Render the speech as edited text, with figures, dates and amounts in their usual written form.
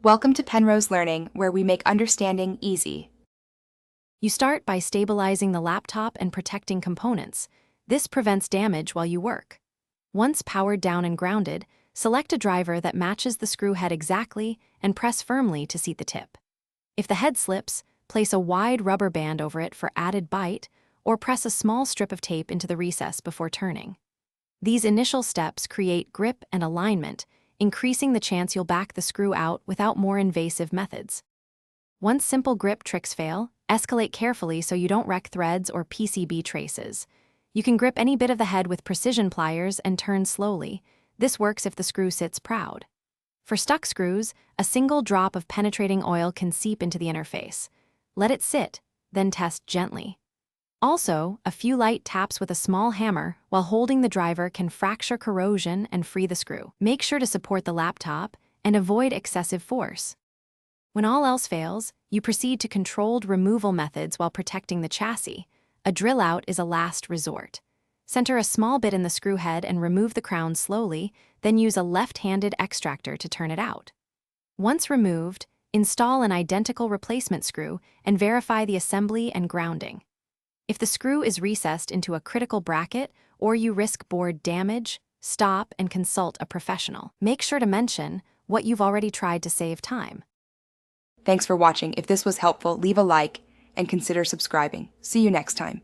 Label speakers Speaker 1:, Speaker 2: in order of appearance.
Speaker 1: Welcome to Penrose Learning, where we make understanding easy.
Speaker 2: You start by stabilizing the laptop and protecting components. This prevents damage while you work. Once powered down and grounded, select a driver that matches the screw head exactly and press firmly to seat the tip. If the head slips, place a wide rubber band over it for added bite, or press a small strip of tape into the recess before turning. These initial steps create grip and alignment, increasing the chance you'll back the screw out without more invasive methods. Once simple grip tricks fail, escalate carefully so you don't wreck threads or PCB traces. You can grip any bit of the head with precision pliers and turn slowly. This works if the screw sits proud. For stuck screws, a single drop of penetrating oil can seep into the interface. Let it sit, then test gently. Also, a few light taps with a small hammer while holding the driver can fracture corrosion and free the screw. Make sure to support the laptop and avoid excessive force. When all else fails, you proceed to controlled removal methods while protecting the chassis. A drill out is a last resort. Center a small bit in the screw head and remove the crown slowly, then use a left-handed extractor to turn it out. Once removed, install an identical replacement screw and verify the assembly and grounding. If the screw is recessed into a critical bracket or you risk board damage, stop and consult a professional. Make sure to mention what you've already tried to save time.
Speaker 1: Thanks for watching. If this was helpful, leave a like and consider subscribing. See you next time.